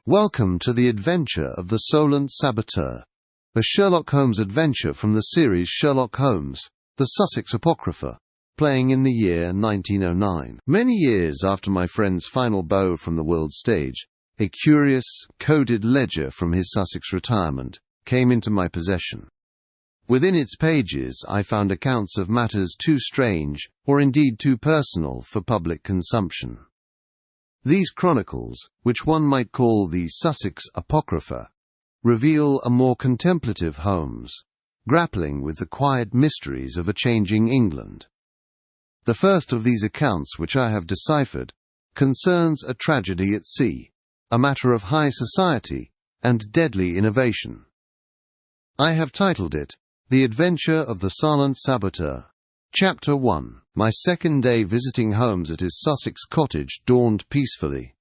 Welcome to the adventure of the Solent Saboteur, a Sherlock Holmes adventure from the series Sherlock Holmes, the Sussex Apocrypha, playing in the year 1909. Many years after my friend's final bow from the world stage, a curious, coded ledger from his Sussex retirement came into my possession. Within its pages I found accounts of matters too strange, or indeed too personal, for public consumption. These chronicles, which one might call the Sussex Apocrypha, reveal a more contemplative Holmes, grappling with the quiet mysteries of a changing England. The first of these accounts, which I have deciphered, concerns a tragedy at sea, a matter of high society and deadly innovation. I have titled it, The Adventure of the Solent Saboteur. Chapter 1. My second day visiting Holmes at his Sussex cottage dawned peacefully.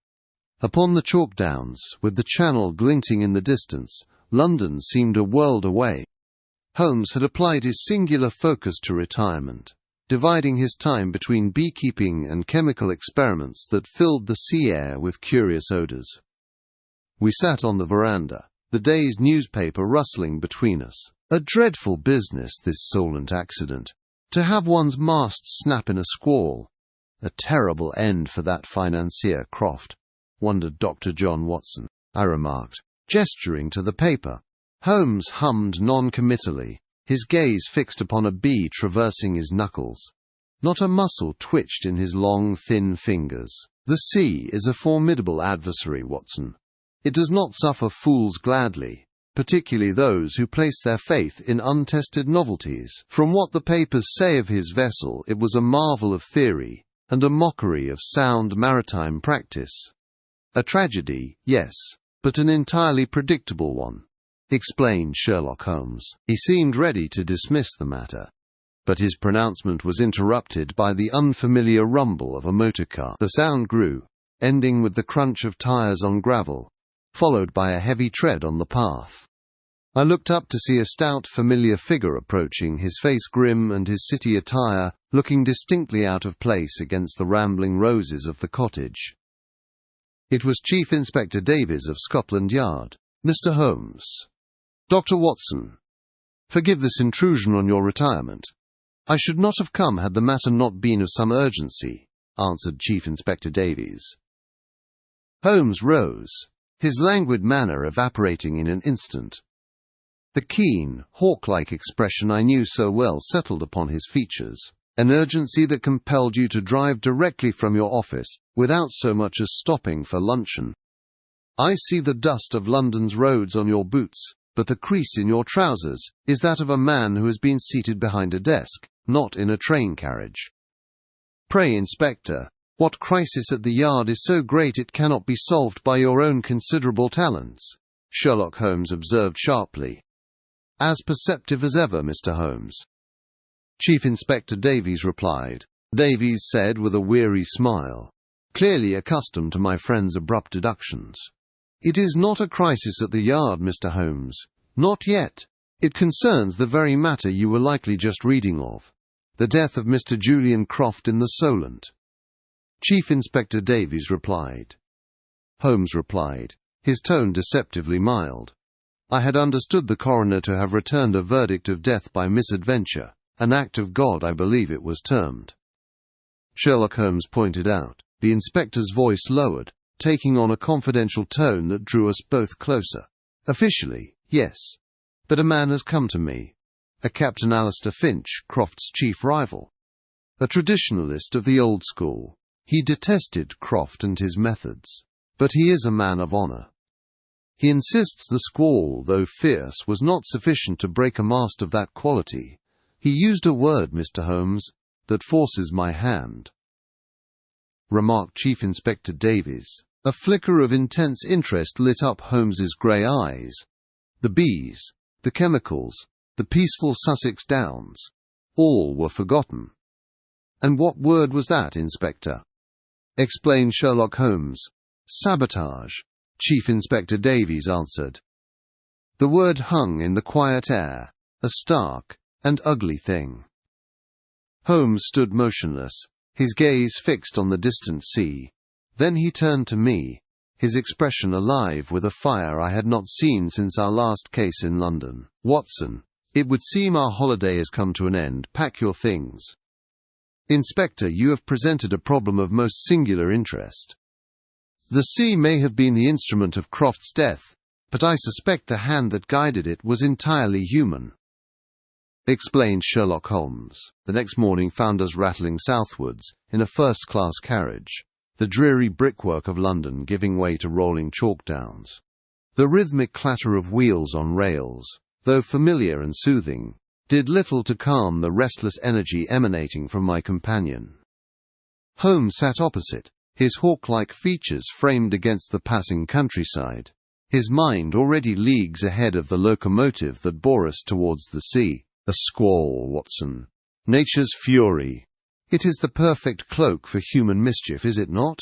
Upon the chalk downs, with the Channel glinting in the distance, London seemed a world away. Holmes had applied his singular focus to retirement, dividing his time between beekeeping and chemical experiments that filled the sea air with curious odours. We sat on the veranda, the day's newspaper rustling between us. A dreadful business, this Solent accident. To have one's mast snap in a squall. A terrible end for that financier Croft, wondered Dr. John Watson, I remarked, gesturing to the paper. Holmes hummed non-committally, his gaze fixed upon a bee traversing his knuckles. Not a muscle twitched in his long, thin fingers. The sea is a formidable adversary, Watson. It does not suffer fools gladly, particularly those who place their faith in untested novelties. From what the papers say of his vessel, it was a marvel of theory, and a mockery of sound maritime practice. A tragedy, yes, but an entirely predictable one, explained Sherlock Holmes. He seemed ready to dismiss the matter, but his pronouncement was interrupted by the unfamiliar rumble of a motor car. The sound grew, ending with the crunch of tires on gravel, followed by a heavy tread on the path. I looked up to see a stout, familiar figure approaching, his face grim and his city attire looking distinctly out of place against the rambling roses of the cottage. It was Chief Inspector Davies of Scotland Yard. Mr. Holmes. Dr. Watson, forgive this intrusion on your retirement. I should not have come had the matter not been of some urgency, answered Chief Inspector Davies. Holmes rose, his languid manner evaporating in an instant. The keen, hawk-like expression I knew so well settled upon his features, an urgency that compelled you to drive directly from your office, without so much as stopping for luncheon. I see the dust of London's roads on your boots, but the crease in your trousers is that of a man who has been seated behind a desk, not in a train carriage. Pray, Inspector, what crisis at the Yard is so great it cannot be solved by your own considerable talents? Sherlock Holmes observed sharply. As perceptive as ever, Mr. Holmes. Chief Inspector Davies replied. Davies said with a weary smile, clearly accustomed to my friend's abrupt deductions. It is not a crisis at the Yard, Mr. Holmes. Not yet. It concerns the very matter you were likely just reading of. The death of Mr. Julian Croft in the Solent. Chief Inspector Davies replied. Holmes replied, his tone deceptively mild. I had understood the coroner to have returned a verdict of death by misadventure, an act of God I believe it was termed. Sherlock Holmes pointed out. The inspector's voice lowered, taking on a confidential tone that drew us both closer. Officially, yes. But a man has come to me. A Captain Alistair Finch, Croft's chief rival. A traditionalist of the old school. He detested Croft and his methods. But he is a man of honour. He insists the squall, though fierce, was not sufficient to break a mast of that quality. He used a word, Mr. Holmes, that forces my hand, remarked Chief Inspector Davies. A flicker of intense interest lit up Holmes's grey eyes. The bees, the chemicals, the peaceful Sussex downs, all were forgotten. And what word was that, Inspector? Explained Sherlock Holmes. Sabotage, Chief Inspector Davies answered. The word hung in the quiet air, a stark and ugly thing. Holmes stood motionless, his gaze fixed on the distant sea. Then he turned to me, his expression alive with a fire I had not seen since our last case in London. "Watson, it would seem our holiday has come to an end. Pack your things." "Inspector, you have presented a problem of most singular interest. The sea may have been the instrument of Croft's death, but I suspect the hand that guided it was entirely human," explained Sherlock Holmes. The next morning found us rattling southwards in a first-class carriage, the dreary brickwork of London giving way to rolling chalk downs. The rhythmic clatter of wheels on rails, though familiar and soothing, did little to calm the restless energy emanating from my companion. Holmes sat opposite, his hawk-like features framed against the passing countryside, his mind already leagues ahead of the locomotive that bore us towards the sea. "A squall, Watson. Nature's fury. It is the perfect cloak for human mischief, is it not?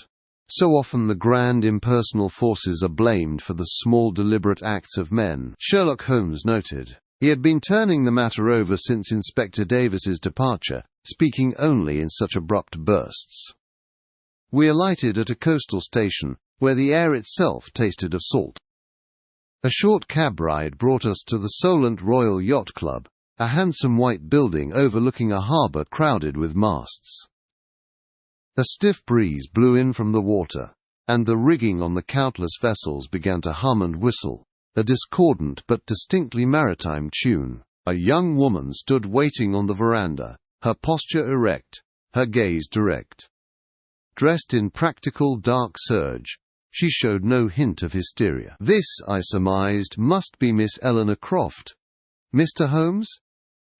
So often the grand impersonal forces are blamed for the small deliberate acts of men," Sherlock Holmes noted. He had been turning the matter over since Inspector Davies's departure, speaking only in such abrupt bursts. We alighted at a coastal station, where the air itself tasted of salt. A short cab ride brought us to the Solent Royal Yacht Club, a handsome white building overlooking a harbour crowded with masts. A stiff breeze blew in from the water, and the rigging on the countless vessels began to hum and whistle, a discordant but distinctly maritime tune. A young woman stood waiting on the veranda, her posture erect, her gaze direct. Dressed in practical dark serge, she showed no hint of hysteria. "This," I surmised, "must be Miss Eleanor Croft." "Mr. Holmes?"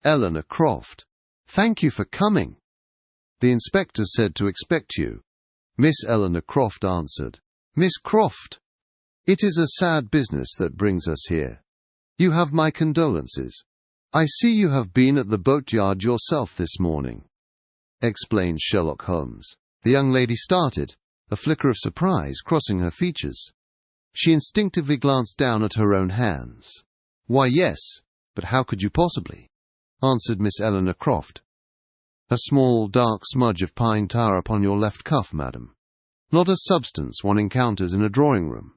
"Eleanor Croft. Thank you for coming. The inspector said to expect you." Miss Eleanor Croft answered. "Miss Croft, it is a sad business that brings us here. You have my condolences. I see you have been at the boatyard yourself this morning," explained Sherlock Holmes. The young lady started, a flicker of surprise crossing her features. She instinctively glanced down at her own hands. "Why, yes, but how could you possibly?" answered Miss Eleanor Croft. "A small dark smudge of pine tar upon your left cuff, madam. Not a substance one encounters in a drawing-room.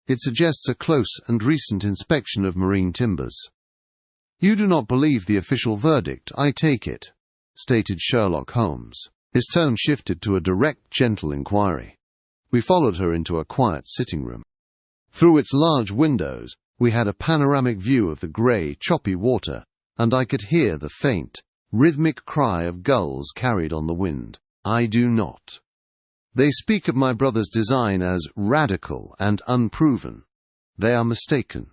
It suggests a close and recent inspection of marine timbers." "You do not believe the official verdict, I take it," stated Sherlock Holmes. His tone shifted to a direct, gentle inquiry. We followed her into a quiet sitting room. Through its large windows, we had a panoramic view of the grey, choppy water, and I could hear the faint, rhythmic cry of gulls carried on the wind. "I do not. They speak of my brother's design as radical and unproven. They are mistaken.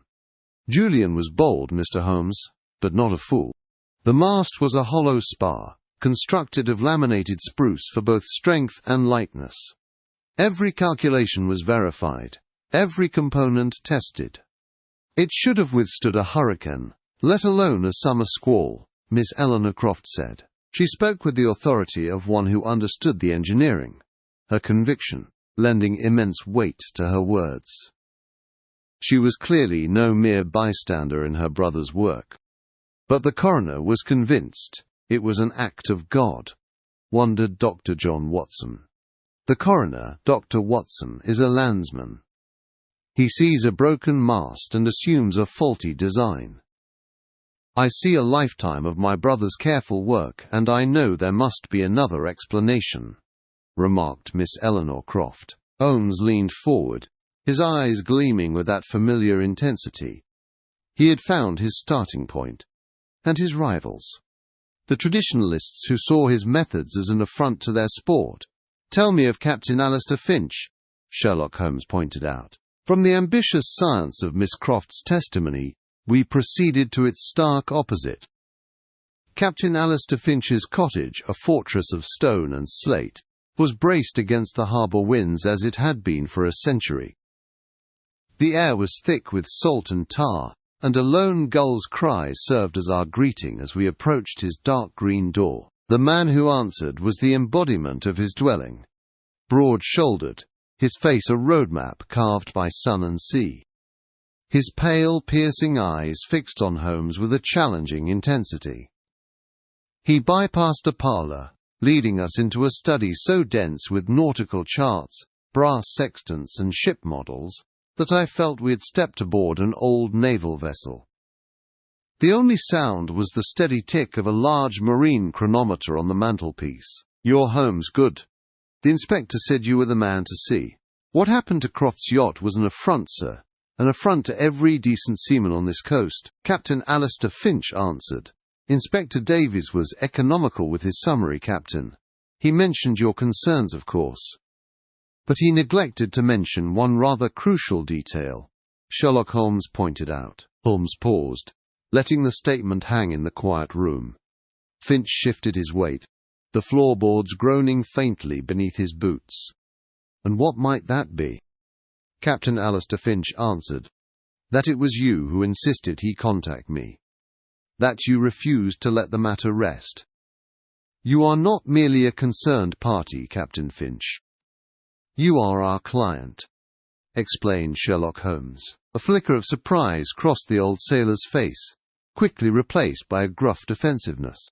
Julian was bold, Mr. Holmes, but not a fool. The mast was a hollow spar, constructed of laminated spruce for both strength and lightness. Every calculation was verified, every component tested. It should have withstood a hurricane, let alone a summer squall," Miss Eleanor Croft said. She spoke with the authority of one who understood the engineering, her conviction lending immense weight to her words. She was clearly no mere bystander in her brother's work. But the coroner was convinced it was an act of God, wondered Dr. John Watson. The coroner, Dr. Watson, is a landsman. He sees a broken mast and assumes a faulty design. "I see a lifetime of my brother's careful work, and I know there must be another explanation," remarked Miss Eleanor Croft. Holmes leaned forward, his eyes gleaming with that familiar intensity. He had found his starting point, and his rivals. The traditionalists who saw his methods as an affront to their sport. "Tell me of Captain Alistair Finch," Sherlock Holmes pointed out. From the ambitious science of Miss Croft's testimony, we proceeded to its stark opposite. Captain Alistair Finch's cottage, a fortress of stone and slate, was braced against the harbour winds as it had been for a century. The air was thick with salt and tar, and a lone gull's cry served as our greeting as we approached his dark green door. The man who answered was the embodiment of his dwelling. Broad-shouldered, his face a roadmap carved by sun and sea. His pale, piercing eyes fixed on Holmes with a challenging intensity. He bypassed a parlour, leading us into a study so dense with nautical charts, brass sextants and ship models, that I felt we had stepped aboard an old naval vessel. The only sound was the steady tick of a large marine chronometer on the mantelpiece. "Your home's good. The inspector said you were the man to see. What happened to Croft's yacht was an affront, sir. An affront to every decent seaman on this coast," Captain Alistair Finch answered. "Inspector Davies was economical with his summary, Captain. He mentioned your concerns, of course. But he neglected to mention one rather crucial detail," Sherlock Holmes pointed out. Holmes paused, letting the statement hang in the quiet room. Finch shifted his weight, the floorboards groaning faintly beneath his boots. "And what might that be?" Captain Alistair Finch answered, "That it was you who insisted he contact me. That you refused to let the matter rest. You are not merely a concerned party, Captain Finch. You are our client," explained Sherlock Holmes. A flicker of surprise crossed the old sailor's face, quickly replaced by a gruff defensiveness.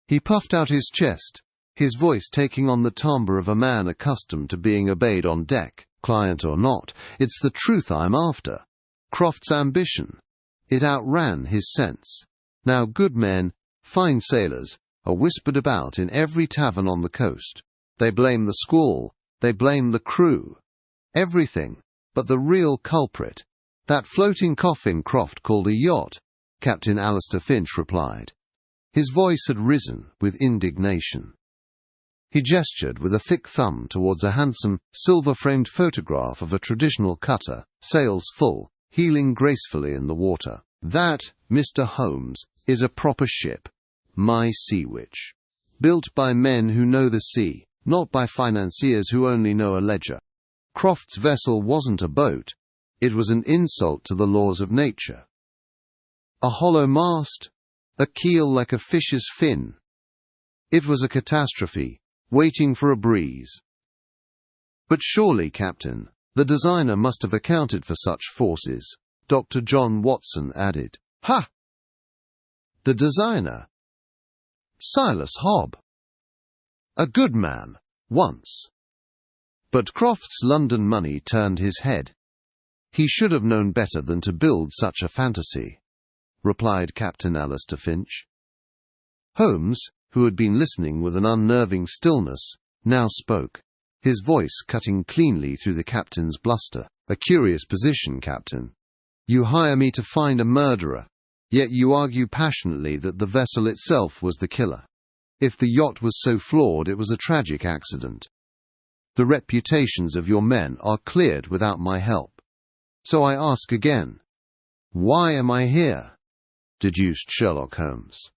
He puffed out his chest, his voice taking on the timbre of a man accustomed to being obeyed on deck. "Client or not, it's the truth I'm after. Croft's ambition. It outran his sense. Now good men, fine sailors, are whispered about in every tavern on the coast. They blame the squall, they blame the crew. Everything, but the real culprit. That floating coffin Croft called a yacht," Captain Alistair Finch replied. His voice had risen with indignation. He gestured with a thick thumb towards a handsome, silver-framed photograph of a traditional cutter, sails full, heeling gracefully in the water. "That, Mr. Holmes, is a proper ship. My Sea Witch. Built by men who know the sea, not by financiers who only know a ledger. Croft's vessel wasn't a boat. It was an insult to the laws of nature. A hollow mast, a keel like a fish's fin. It was a catastrophe, waiting for a breeze." "But surely, Captain, the designer must have accounted for such forces," Dr. John Watson added. "Ha! The designer? Silas Hobb. A good man, once. But Croft's London money turned his head. He should have known better than to build such a fantasy," replied Captain Alistair Finch. Holmes, who had been listening with an unnerving stillness, now spoke, his voice cutting cleanly through the captain's bluster. "A curious position, Captain. You hire me to find a murderer, yet you argue passionately that the vessel itself was the killer. If the yacht was so flawed, it was a tragic accident. The reputations of your men are cleared without my help. So I ask again, why am I here?" deduced Sherlock Holmes.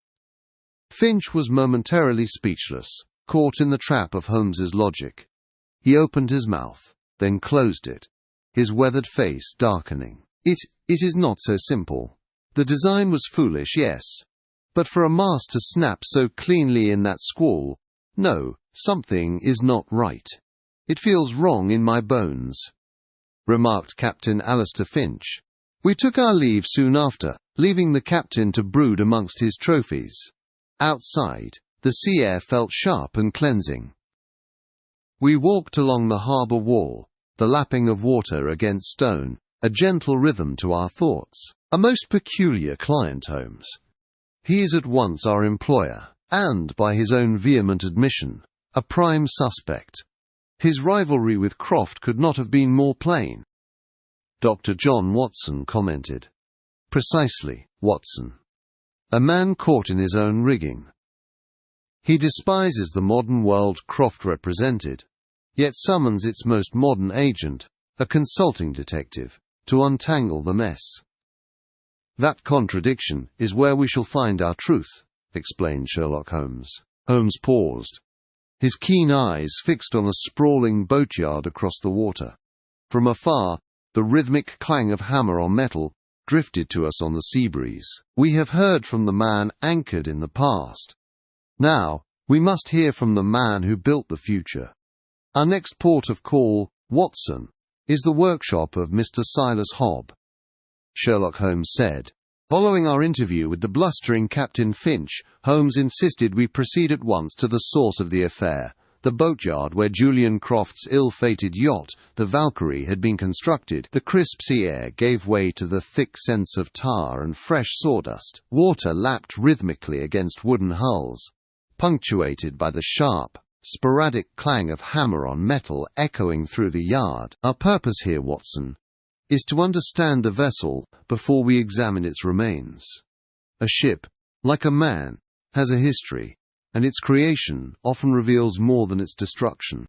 Finch was momentarily speechless, caught in the trap of Holmes's logic. He opened his mouth, then closed it, his weathered face darkening. It is not so simple. The design was foolish, yes. But for a mast to snap so cleanly in that squall, no, something is not right. It feels wrong in my bones," remarked Captain Alistair Finch. We took our leave soon after, leaving the captain to brood amongst his trophies. Outside, the sea air felt sharp and cleansing. We walked along the harbour wall, the lapping of water against stone, a gentle rhythm to our thoughts. A most peculiar client, Holmes. He is at once our employer, and, by his own vehement admission, a prime suspect. His rivalry with Croft could not have been more plain. Dr. John Watson commented. "Precisely, Watson. A man caught in his own rigging. He despises the modern world Croft represented, yet summons its most modern agent, a consulting detective, to untangle the mess. That contradiction is where we shall find our truth," explained Sherlock Holmes. Holmes paused, his keen eyes fixed on a sprawling boatyard across the water. From afar, the rhythmic clang of hammer on metal drifted to us on the sea breeze. "We have heard from the man anchored in the past. Now, we must hear from the man who built the future. Our next port of call, Watson, is the workshop of Mr. Silas Hobb," Sherlock Holmes said. Following our interview with the blustering Captain Finch, Holmes insisted we proceed at once to the source of the affair, the boatyard where Julian Croft's ill-fated yacht, the Valkyrie, had been constructed. The crisp sea air gave way to the thick sense of tar and fresh sawdust. Water lapped rhythmically against wooden hulls, punctuated by the sharp, sporadic clang of hammer on metal echoing through the yard. Our purpose here, Watson, is to understand the vessel before we examine its remains. A ship, like a man, has a history, and its creation often reveals more than its destruction,"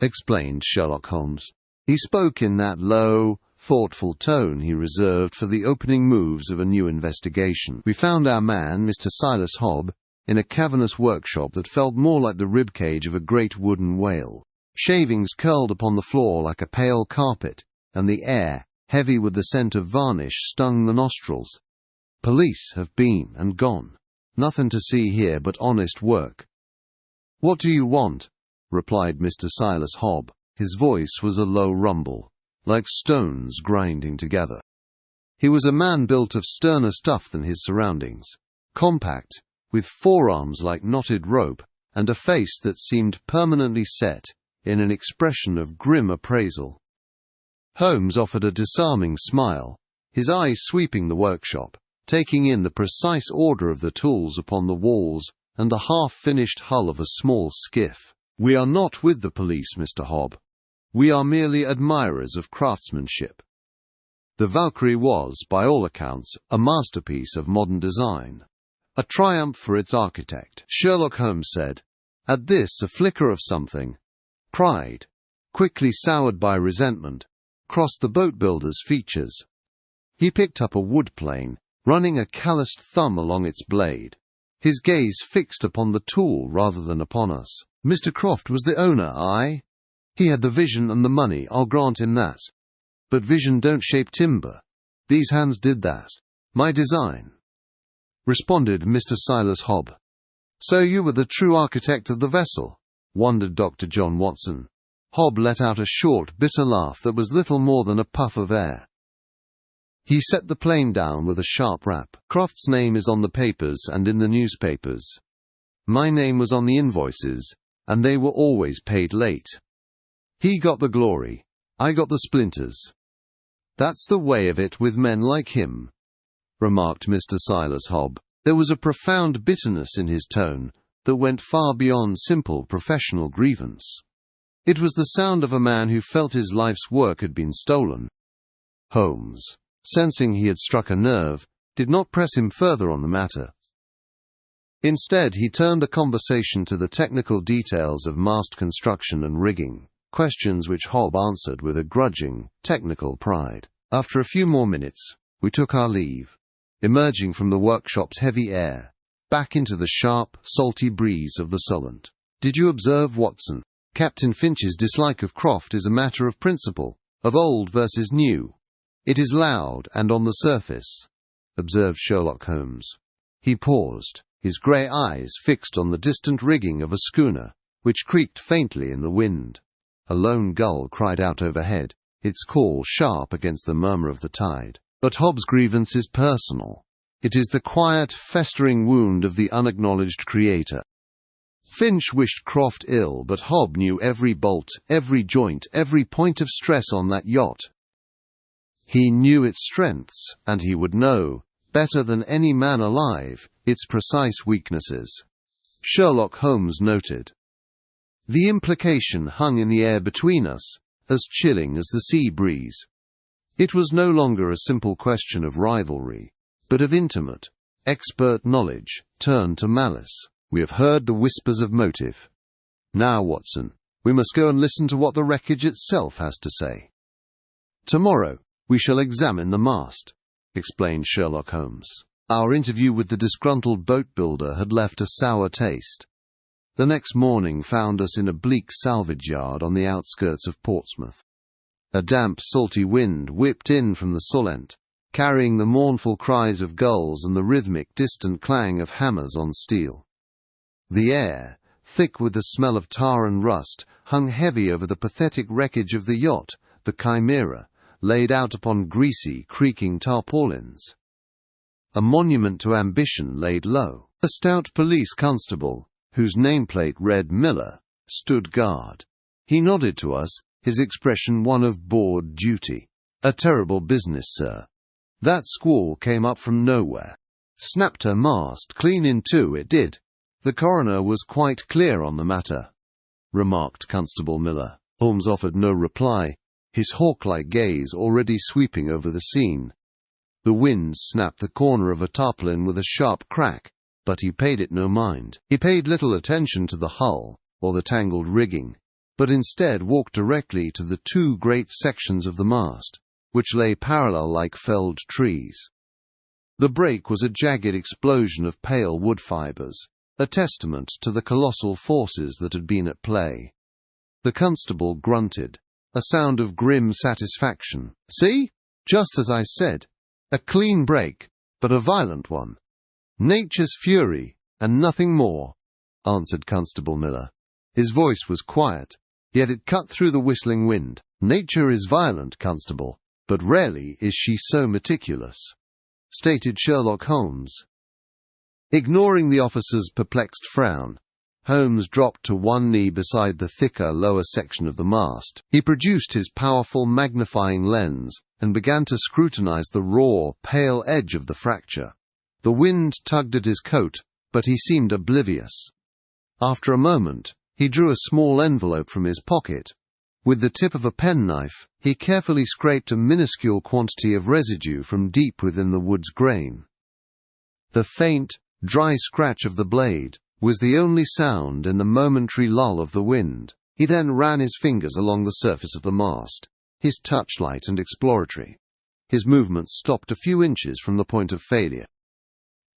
explained Sherlock Holmes. He spoke in that low, thoughtful tone he reserved for the opening moves of a new investigation. "We found our man, Mr. Silas Hobb, in a cavernous workshop that felt more like the ribcage of a great wooden whale. Shavings curled upon the floor like a pale carpet, and the air, heavy with the scent of varnish, stung the nostrils. Police have been and gone. Nothing to see here but honest work." "What do you want?" replied Mr. Silas Hobb. His voice was a low rumble, like stones grinding together. He was a man built of sterner stuff than his surroundings, compact, with forearms like knotted rope, and a face that seemed permanently set in an expression of grim appraisal. Holmes offered a disarming smile, his eyes sweeping the workshop, taking in the precise order of the tools upon the walls and the half-finished hull of a small skiff. "We are not with the police, Mr. Hobb. We are merely admirers of craftsmanship. The Valkyrie was, by all accounts, a masterpiece of modern design, a triumph for its architect," Sherlock Holmes said. At this, a flicker of something, pride, quickly soured by resentment, crossed the boat builder's features. He picked up a wood plane, running a calloused thumb along its blade, his gaze fixed upon the tool rather than upon us. "Mr. Croft was the owner, aye? He had the vision and the money, I'll grant him that. But vision don't shape timber. These hands did that. My design," responded Mr. Silas Hobb. "So you were the true architect of the vessel?" wondered Dr. John Watson. Hobb let out a short, bitter laugh that was little more than a puff of air. He set the plane down with a sharp rap. "Croft's name is on the papers and in the newspapers. My name was on the invoices, and they were always paid late. He got the glory, I got the splinters. That's the way of it with men like him," remarked Mr. Silas Hobb. There was a profound bitterness in his tone that went far beyond simple professional grievance. It was the sound of a man who felt his life's work had been stolen. Holmes, sensing he had struck a nerve, did not press him further on the matter. Instead, he turned the conversation to the technical details of mast construction and rigging, questions which Hobb answered with a grudging, technical pride. After a few more minutes, we took our leave, emerging from the workshop's heavy air, back into the sharp, salty breeze of the Solent. "Did you observe, Watson? Captain Finch's dislike of Croft is a matter of principle, of old versus new. It is loud and on the surface," observed Sherlock Holmes. He paused, his grey eyes fixed on the distant rigging of a schooner, which creaked faintly in the wind. A lone gull cried out overhead, its call sharp against the murmur of the tide. "But Hobb's grievance is personal. It is the quiet, festering wound of the unacknowledged creator. Finch wished Croft ill, but Hobb knew every bolt, every joint, every point of stress on that yacht. He knew its strengths, and he would know, better than any man alive, its precise weaknesses," Sherlock Holmes noted. The implication hung in the air between us, as chilling as the sea breeze. It was no longer a simple question of rivalry, but of intimate, expert knowledge turned to malice. "We have heard the whispers of motive. Now, Watson, we must go and listen to what the wreckage itself has to say." "Tomorrow we shall examine the mast," explained Sherlock Holmes. Our interview with the disgruntled boat builder had left a sour taste. The next morning found us in a bleak salvage yard on the outskirts of Portsmouth. A damp, salty wind whipped in from the Solent, carrying the mournful cries of gulls and the rhythmic, distant clang of hammers on steel. The air, thick with the smell of tar and rust, hung heavy over the pathetic wreckage of the yacht, the Chimera, laid out upon greasy, creaking tarpaulins. A monument to ambition laid low. A stout police constable, whose nameplate read Miller, stood guard. He nodded to us, his expression one of bored duty. "A terrible business, sir. That squall came up from nowhere. Snapped her mast clean in two, it did." "The coroner was quite clear on the matter," remarked Constable Miller. Holmes offered no reply, his hawk-like gaze already sweeping over the scene. The wind snapped the corner of a tarpaulin with a sharp crack, but he paid it no mind. He paid little attention to the hull or the tangled rigging, but instead walked directly to the two great sections of the mast, which lay parallel like felled trees. The break was a jagged explosion of pale wood fibres, a testament to the colossal forces that had been at play. The constable grunted, a sound of grim satisfaction. "See? Just as I said. A clean break, but a violent one. Nature's fury, and nothing more," answered Constable Miller. His voice was quiet, yet it cut through the whistling wind. "Nature is violent, Constable, but rarely is she so meticulous," stated Sherlock Holmes. Ignoring the officer's perplexed frown, Holmes dropped to one knee beside the thicker lower section of the mast. He produced his powerful magnifying lens and began to scrutinize the raw, pale edge of the fracture. The wind tugged at his coat, but he seemed oblivious. After a moment, he drew a small envelope from his pocket. With the tip of a penknife, he carefully scraped a minuscule quantity of residue from deep within the wood's grain. The faint, dry scratch of the blade was the only sound in the momentary lull of the wind. He then ran his fingers along the surface of the mast, his touch light and exploratory. His movements stopped a few inches from the point of failure.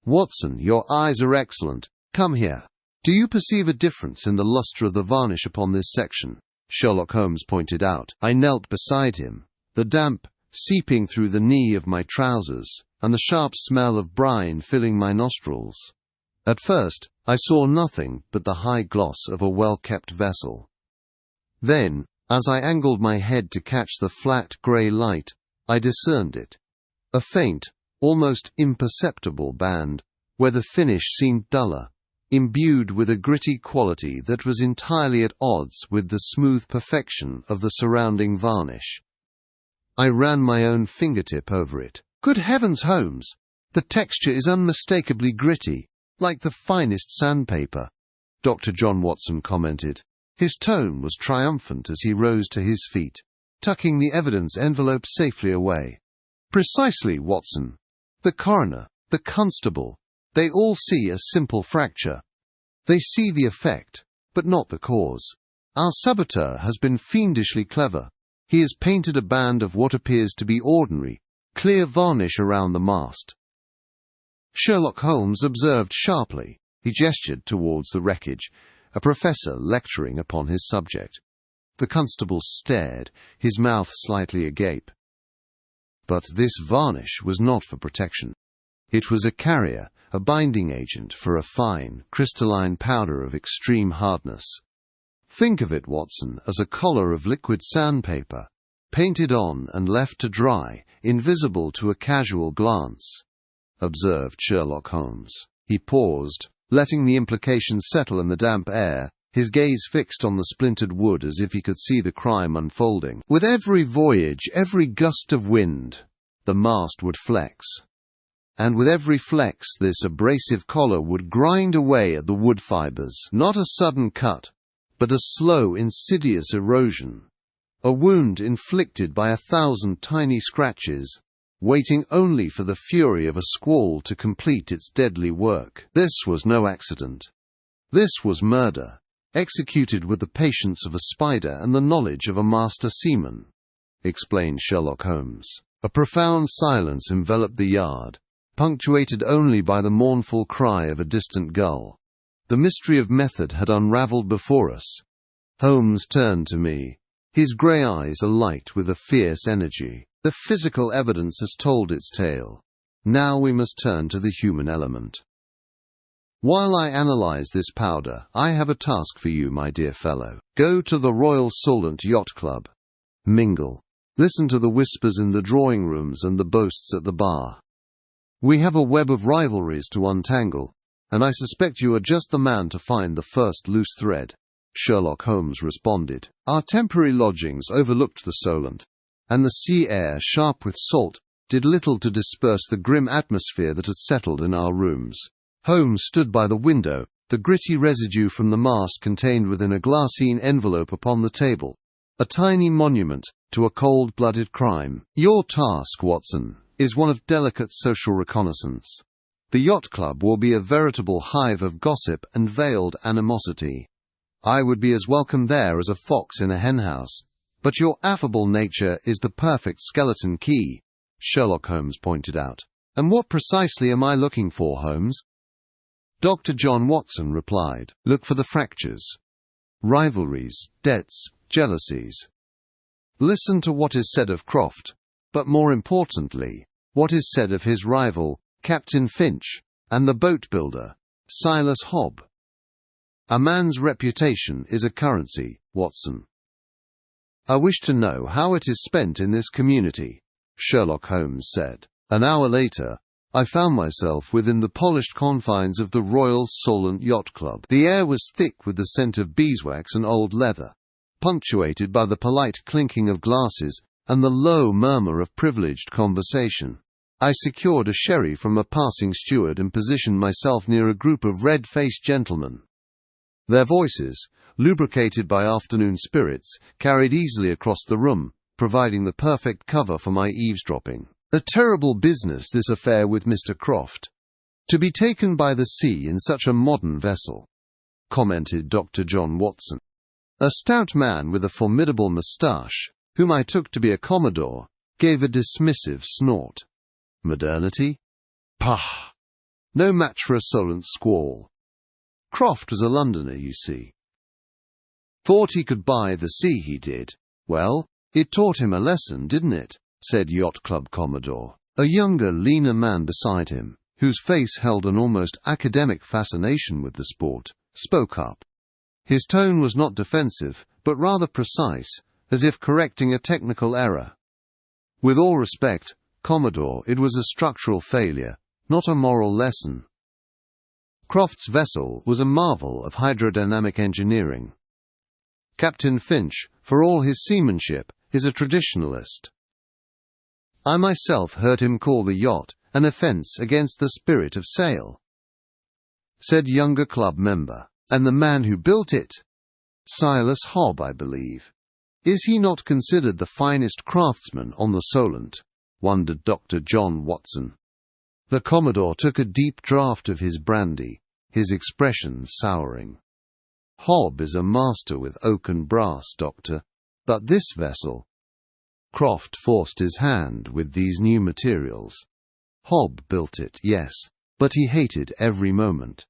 "Watson, your eyes are excellent. Come here. Do you perceive a difference in the lustre of the varnish upon this section?" Sherlock Holmes pointed out. I knelt beside him, the damp seeping through the knee of my trousers, and the sharp smell of brine filling my nostrils. At first, I saw nothing but the high gloss of a well-kept vessel. Then, as I angled my head to catch the flat grey light, I discerned it. A faint, almost imperceptible band, where the finish seemed duller, imbued with a gritty quality that was entirely at odds with the smooth perfection of the surrounding varnish. I ran my own fingertip over it. "Good heavens, Holmes! The texture is unmistakably gritty, like the finest sandpaper," Dr. John Watson commented. His tone was triumphant as he rose to his feet, tucking the evidence envelope safely away. "Precisely, Watson. The coroner, the constable, they all see a simple fracture. They see the effect, but not the cause. Our saboteur has been fiendishly clever. He has painted a band of what appears to be ordinary, clear varnish around the mast." Sherlock Holmes observed sharply. He gestured towards the wreckage, a professor lecturing upon his subject. The constable stared, his mouth slightly agape. But this varnish was not for protection. It was a carrier, a binding agent for a fine, crystalline powder of extreme hardness. Think of it, Watson, as a collar of liquid sandpaper, painted on and left to dry, invisible to a casual glance, observed Sherlock Holmes. He paused, letting the implication settle in the damp air, his gaze fixed on the splintered wood as if he could see the crime unfolding. With every voyage, every gust of wind, the mast would flex. And with every flex, this abrasive collar would grind away at the wood fibers. Not a sudden cut, but a slow, insidious erosion. A wound inflicted by 1,000 tiny scratches, waiting only for the fury of a squall to complete its deadly work. This was no accident. This was murder, executed with the patience of a spider and the knowledge of a master seaman, explained Sherlock Holmes. A profound silence enveloped the yard, punctuated only by the mournful cry of a distant gull. The mystery of method had unravelled before us. Holmes turned to me, his grey eyes alight with a fierce energy. The physical evidence has told its tale. Now we must turn to the human element. While I analyse this powder, I have a task for you, my dear fellow. Go to the Royal Solent Yacht Club. Mingle. Listen to the whispers in the drawing rooms and the boasts at the bar. We have a web of rivalries to untangle, and I suspect you are just the man to find the first loose thread. Sherlock Holmes responded. Our temporary lodgings overlooked the Solent, and the sea air, sharp with salt, did little to disperse the grim atmosphere that had settled in our rooms. Holmes stood by the window, the gritty residue from the mast contained within a glassine envelope upon the table, a tiny monument to a cold-blooded crime. Your task, Watson, is one of delicate social reconnaissance. The yacht club will be a veritable hive of gossip and veiled animosity. I would be as welcome there as a fox in a henhouse, but your affable nature is the perfect skeleton key, Sherlock Holmes pointed out. And what precisely am I looking for, Holmes? Dr. John Watson replied. Look for the fractures. Rivalries, debts, jealousies. Listen to what is said of Croft, but more importantly, what is said of his rival, Captain Finch, and the boat builder, Silas Hobb. A man's reputation is a currency, Watson. I wish to know how it is spent in this community, Sherlock Holmes said. An hour later, I found myself within the polished confines of the Royal Solent Yacht Club. The air was thick with the scent of beeswax and old leather, punctuated by the polite clinking of glasses and the low murmur of privileged conversation. I secured a sherry from a passing steward and positioned myself near a group of red-faced gentlemen. Their voices, lubricated by afternoon spirits, carried easily across the room, providing the perfect cover for my eavesdropping. A terrible business, this affair with Mr. Croft. To be taken by the sea in such a modern vessel, commented Dr. John Watson. A stout man with a formidable moustache, whom I took to be a commodore, gave a dismissive snort. Modernity? Pah! No match for a Solent squall. Croft was a Londoner, you see. Thought he could buy the sea, he did. Well, it taught him a lesson, didn't it? Said Yacht Club Commodore. A younger, leaner man beside him, whose face held an almost academic fascination with the sport, spoke up. His tone was not defensive, but rather precise, as if correcting a technical error. With all respect, Commodore, it was a structural failure, not a moral lesson. Croft's vessel was a marvel of hydrodynamic engineering. Captain Finch, for all his seamanship, is a traditionalist. I myself heard him call the yacht an offence against the spirit of sail. Said younger club member. And the man who built it? Silas Hobb, I believe. Is he not considered the finest craftsman on the Solent? Wondered Dr. John Watson. The Commodore took a deep draught of his brandy, his expression souring. Hobb is a master with oak and brass, Doctor. But this vessel? Croft forced his hand with these new materials. Hobb built it, yes, but he hated every moment.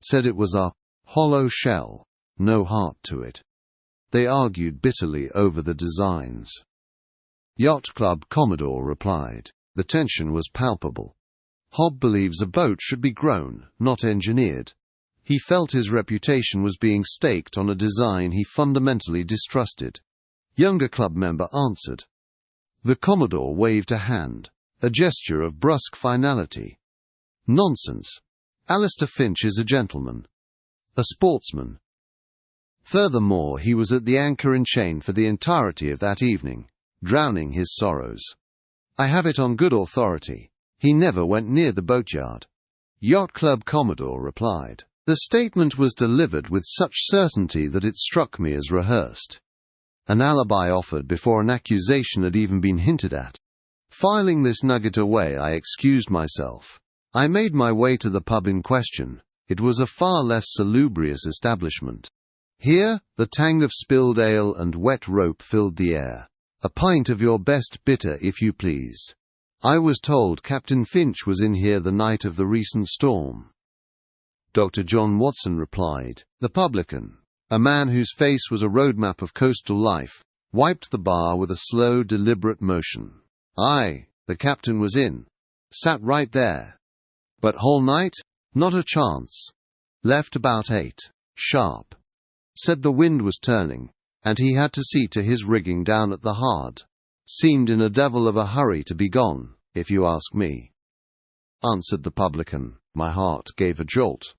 Said it was a hollow shell, no heart to it. They argued bitterly over the designs. Yacht Club Commodore replied. The tension was palpable. Hobb believes a boat should be grown, not engineered. He felt his reputation was being staked on a design he fundamentally distrusted. Younger club member answered. The Commodore waved a hand, a gesture of brusque finality. Nonsense. Alistair Finch is a gentleman. A sportsman. Furthermore, he was at the anchor and chain for the entirety of that evening, drowning his sorrows. I have it on good authority. He never went near the boatyard. Yacht Club Commodore replied. The statement was delivered with such certainty that it struck me as rehearsed. An alibi offered before an accusation had even been hinted at. Filing this nugget away, I excused myself. I made my way to the pub in question. It was a far less salubrious establishment. Here, the tang of spilled ale and wet rope filled the air. A pint of your best bitter, if you please. I was told Captain Finch was in here the night of the recent storm. Dr. John Watson replied. The publican, a man whose face was a roadmap of coastal life, wiped the bar with a slow, deliberate motion. Aye, the captain was in. Sat right there. But whole night? Not a chance. Left about 8, sharp. Said the wind was turning, and he had to see to his rigging down at the Hard. Seemed in a devil of a hurry to be gone, if you ask me. Answered the publican. My heart gave a jolt.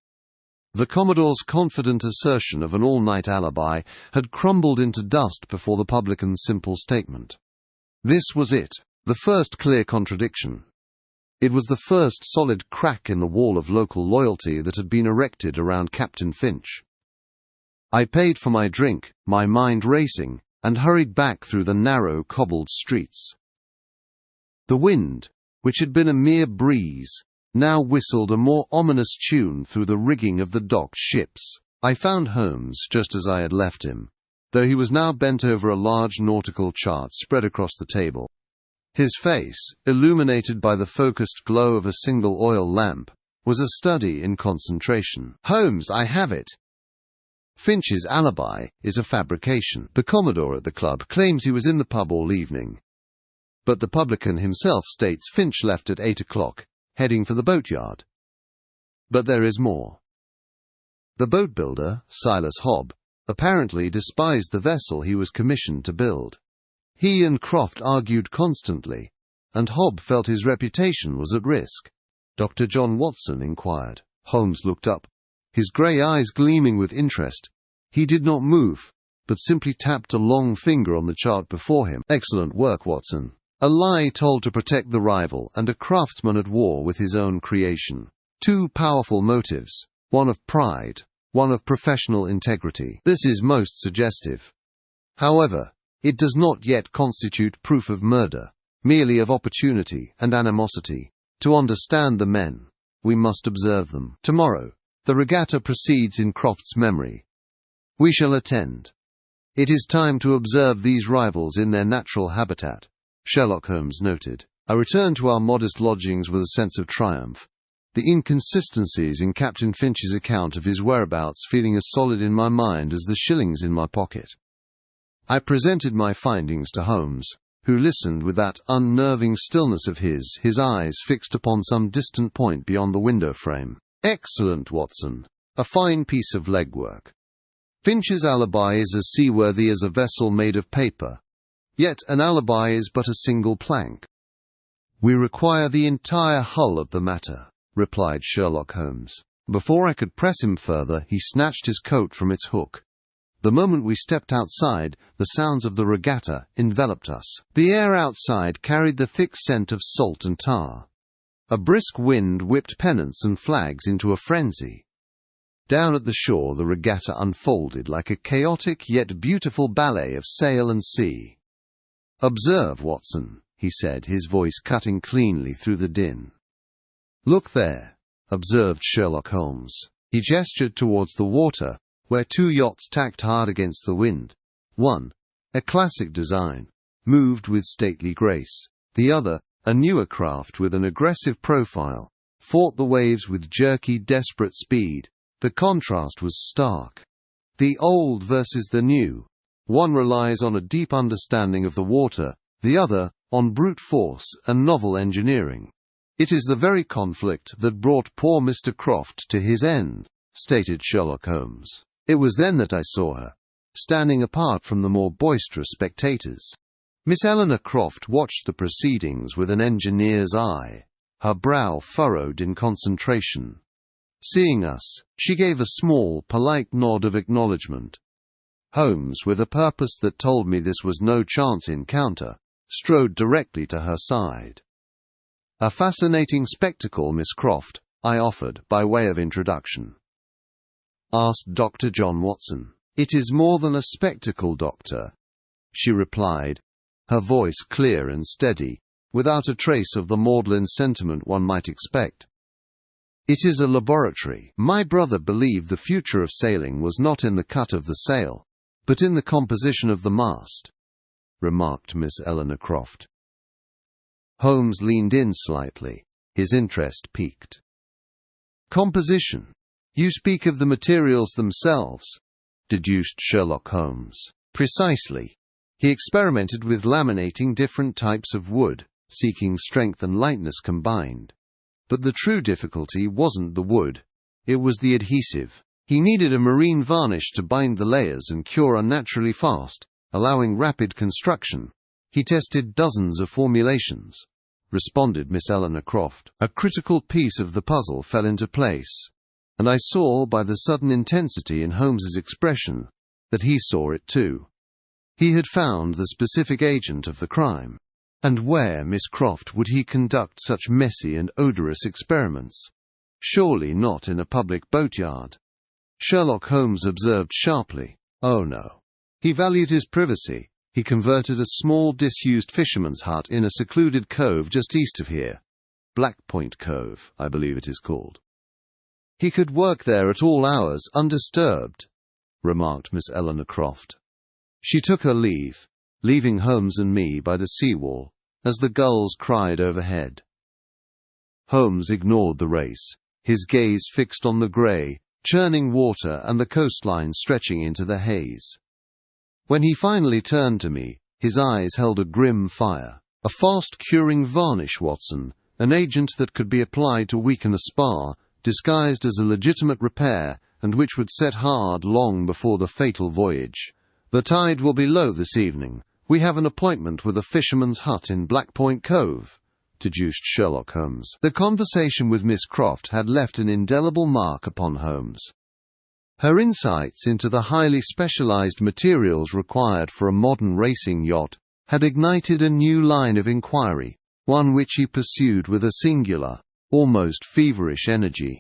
The Commodore's confident assertion of an all-night alibi had crumbled into dust before the publican's simple statement. This was it, the first clear contradiction. It was the first solid crack in the wall of local loyalty that had been erected around Captain Finch. I paid for my drink, my mind racing, and hurried back through the narrow, cobbled streets. The wind, which had been a mere breeze, now whistled a more ominous tune through the rigging of the docked ships. I found Holmes just as I had left him, though he was now bent over a large nautical chart spread across the table. His face, illuminated by the focused glow of a single oil lamp, was a study in concentration. "Holmes, I have it! Finch's alibi is a fabrication. The Commodore at the club claims he was in the pub all evening, but the publican himself states Finch left at 8 o'clock, heading for the boatyard. But there is more. The boat builder, Silas Hobb, apparently despised the vessel he was commissioned to build. He and Croft argued constantly, and Hobb felt his reputation was at risk." Dr. John Watson inquired. Holmes looked up, his grey eyes gleaming with interest. He did not move, but simply tapped a long finger on the chart before him. "Excellent work, Watson. A lie told to protect the rival, and a craftsman at war with his own creation. Two powerful motives, one of pride, one of professional integrity. This is most suggestive. However, it does not yet constitute proof of murder, merely of opportunity and animosity. To understand the men, we must observe them. Tomorrow, the regatta proceeds in Croft's memory. We shall attend. It is time to observe these rivals in their natural habitat," Sherlock Holmes noted. I returned to our modest lodgings with a sense of triumph, the inconsistencies in Captain Finch's account of his whereabouts feeling as solid in my mind as the shillings in my pocket. I presented my findings to Holmes, who listened with that unnerving stillness of his eyes fixed upon some distant point beyond the window frame. "Excellent, Watson. A fine piece of legwork. Finch's alibi is as seaworthy as a vessel made of paper. Yet an alibi is but a single plank." "We require the entire hull of the matter," replied Sherlock Holmes. Before I could press him further, he snatched his coat from its hook. The moment we stepped outside, the sounds of the regatta enveloped us. The air outside carried the thick scent of salt and tar. A brisk wind whipped pennants and flags into a frenzy. Down at the shore, the regatta unfolded like a chaotic yet beautiful ballet of sail and sea. "Observe, Watson," he said, his voice cutting cleanly through the din. "Look there," observed Sherlock Holmes. He gestured towards the water, where two yachts tacked hard against the wind. One, a classic design, moved with stately grace. The other, a newer craft with an aggressive profile, fought the waves with jerky, desperate speed. The contrast was stark. The old versus the new. One relies on a deep understanding of the water, the other, on brute force and novel engineering. "It is the very conflict that brought poor Mr. Croft to his end," stated Sherlock Holmes. "It was then that I saw her, standing apart from the more boisterous spectators." Miss Eleanor Croft watched the proceedings with an engineer's eye, her brow furrowed in concentration. Seeing us, she gave a small, polite nod of acknowledgement. Holmes, with a purpose that told me this was no chance encounter, strode directly to her side. "A fascinating spectacle, Miss Croft," I offered, by way of introduction. Asked Dr. John Watson. "It is more than a spectacle, Doctor," she replied, her voice clear and steady, without a trace of the maudlin sentiment one might expect. "It is a laboratory. My brother believed the future of sailing was not in the cut of the sail, but in the composition of the mast," remarked Miss Eleanor Croft. Holmes leaned in slightly, his interest piqued. "Composition? You speak of the materials themselves," deduced Sherlock Holmes. "Precisely. He experimented with laminating different types of wood, seeking strength and lightness combined. But the true difficulty wasn't the wood, it was the adhesive. He needed a marine varnish to bind the layers and cure unnaturally fast, allowing rapid construction. He tested dozens of formulations," responded Miss Eleanor Croft. "A critical piece of the puzzle fell into place. and I saw by the sudden intensity in Holmes's expression that he saw it too. He had found the specific agent of the crime. And where, Miss Croft, would he conduct such messy and odorous experiments? Surely not in a public boatyard. Sherlock Holmes observed sharply. Oh no. He valued his privacy. He converted a small disused fisherman's hut in a secluded cove just east of here. Black Point Cove, I believe it is called. He could work there at all hours, undisturbed, remarked Miss Eleanor Croft. She took her leave, leaving Holmes and me by the sea-wall, as the gulls cried overhead. Holmes ignored the race, his gaze fixed on the grey, churning water and the coastline stretching into the haze. When he finally turned to me, his eyes held a grim fire. A fast-curing varnish, Watson, an agent that could be applied to weaken a spar, disguised as a legitimate repair, and which would set hard long before the fatal voyage. The tide will be low this evening. We have an appointment with a fisherman's hut in Black Point Cove, deduced Sherlock Holmes. The conversation with Miss Croft had left an indelible mark upon Holmes. Her insights into the highly specialized materials required for a modern racing yacht had ignited a new line of inquiry, one which he pursued with a singular, almost feverish energy.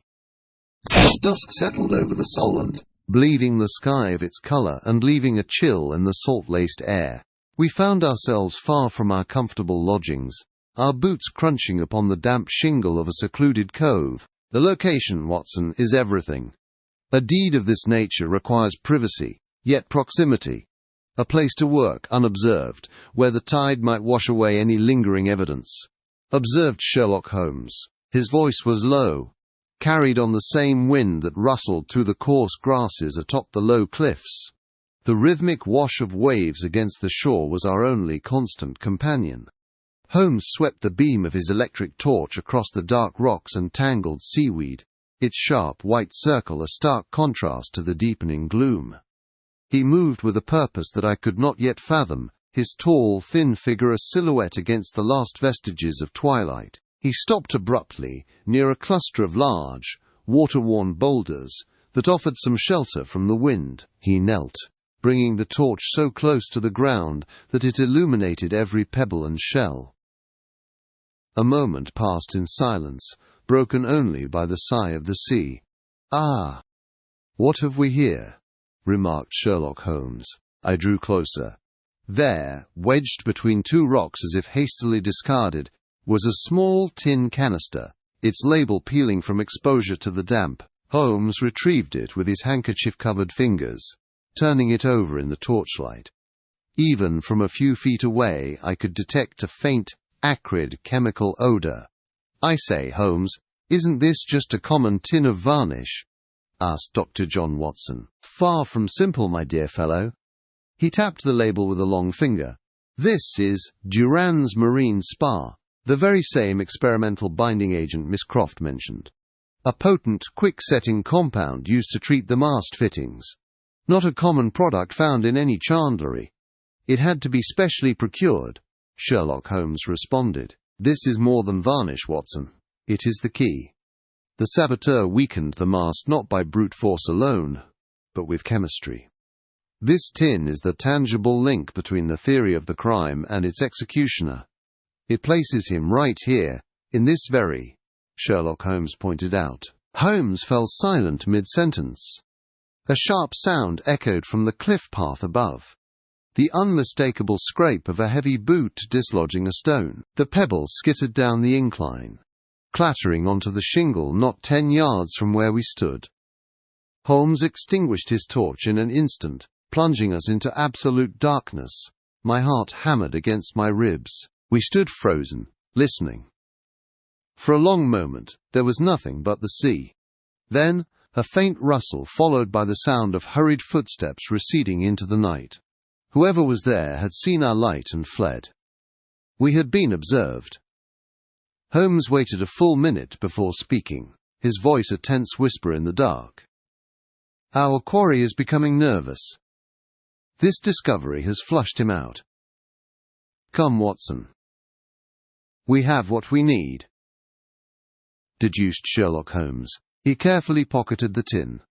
As dusk settled over the Solent, bleeding the sky of its color and leaving a chill in the salt-laced air, we found ourselves far from our comfortable lodgings, our boots crunching upon the damp shingle of a secluded cove. The location, Watson, is everything. A deed of this nature requires privacy, yet proximity. A place to work unobserved, where the tide might wash away any lingering evidence, observed Sherlock Holmes. His voice was low, carried on the same wind that rustled through the coarse grasses atop the low cliffs. The rhythmic wash of waves against the shore was our only constant companion. Holmes swept the beam of his electric torch across the dark rocks and tangled seaweed, its sharp white circle a stark contrast to the deepening gloom. He moved with a purpose that I could not yet fathom, his tall, thin figure a silhouette against the last vestiges of twilight. He stopped abruptly, near a cluster of large, water-worn boulders that offered some shelter from the wind. He knelt, bringing the torch so close to the ground that it illuminated every pebble and shell. A moment passed in silence, broken only by the sigh of the sea. "Ah, what have we here?" remarked Sherlock Holmes. I drew closer. There, wedged between two rocks as if hastily discarded, was a small tin canister, its label peeling from exposure to the damp. Holmes retrieved it with his handkerchief-covered fingers, turning it over in the torchlight. Even from a few feet away I could detect a faint, acrid chemical odor. "I say, Holmes, isn't this just a common tin of varnish?" asked Dr. John Watson. "Far from simple, my dear fellow." He tapped the label with a long finger. "This is Durand's Marine Spar, the very same experimental binding agent Miss Croft mentioned. A potent, quick-setting compound used to treat the mast fittings. Not a common product found in any chandlery. It had to be specially procured," Sherlock Holmes responded. "This is more than varnish, Watson. It is the key. The saboteur weakened the mast not by brute force alone, but with chemistry. This tin is the tangible link between the theory of the crime and its executioner. It places him right here, in this very," Sherlock Holmes pointed out. Holmes fell silent mid-sentence. A sharp sound echoed from the cliff path above. The unmistakable scrape of a heavy boot dislodging a stone. The pebble skittered down the incline, clattering onto the shingle not 10 yards from where we stood. Holmes extinguished his torch in an instant, plunging us into absolute darkness. My heart hammered against my ribs. We stood frozen, listening. For a long moment, there was nothing but the sea. Then, a faint rustle followed by the sound of hurried footsteps receding into the night. Whoever was there had seen our light and fled. We had been observed. Holmes waited a full minute before speaking, his voice a tense whisper in the dark. "Our quarry is becoming nervous. This discovery has flushed him out. Come, Watson. We have what we need," deduced Sherlock Holmes, He carefully pocketed the tin,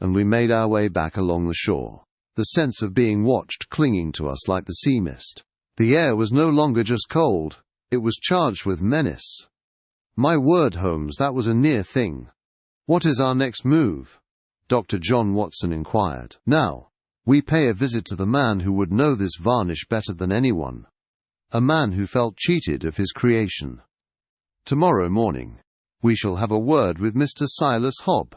and we made our way back along the shore, the sense of being watched clinging to us like the sea mist. The air was no longer just cold, it was charged with menace. My word, Holmes, that was a near thing. What is our next move? Dr. John Watson inquired. Now, we pay a visit to the man who would know this varnish better than anyone. A man who felt cheated of his creation. Tomorrow morning, we shall have a word with Mr. Silas Hobb,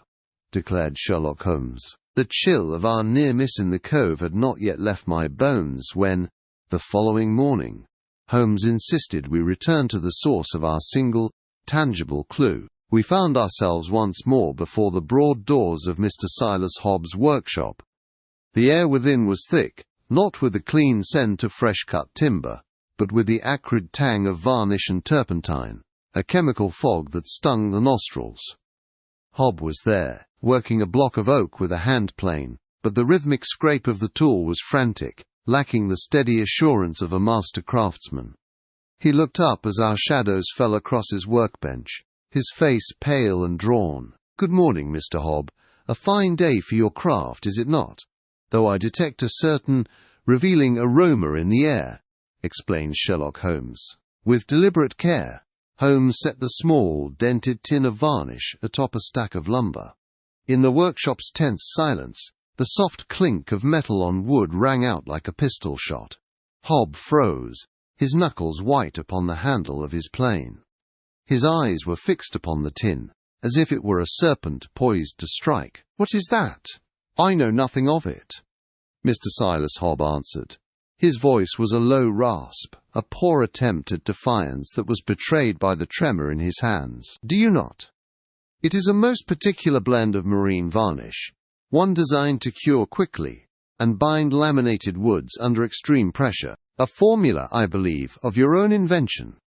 declared Sherlock Holmes. The chill of our near miss in the cove had not yet left my bones when, the following morning, Holmes insisted we return to the source of our single, tangible clue. We found ourselves once more before the broad doors of Mr. Silas Hobb's workshop. The air within was thick, not with the clean scent of fresh-cut timber, but with the acrid tang of varnish and turpentine, a chemical fog that stung the nostrils. Hobb was there, working a block of oak with a hand plane, but the rhythmic scrape of the tool was frantic, lacking the steady assurance of a master craftsman. He looked up as our shadows fell across his workbench, his face pale and drawn. "Good morning, Mr. Hobb. A fine day for your craft, is it not? Though I detect a certain revealing aroma in the air," explained Sherlock Holmes. With deliberate care, Holmes set the small, dented tin of varnish atop a stack of lumber. In the workshop's tense silence, the soft clink of metal on wood rang out like a pistol shot. Hobb froze, his knuckles white upon the handle of his plane. His eyes were fixed upon the tin, as if it were a serpent poised to strike. "What is that? I know nothing of it," Mr. Silas Hobb answered. His voice was a low rasp, a poor attempt at defiance that was betrayed by the tremor in his hands. "Do you not? It is a most particular blend of marine varnish, one designed to cure quickly and bind laminated woods under extreme pressure, a formula, I believe, of your own invention,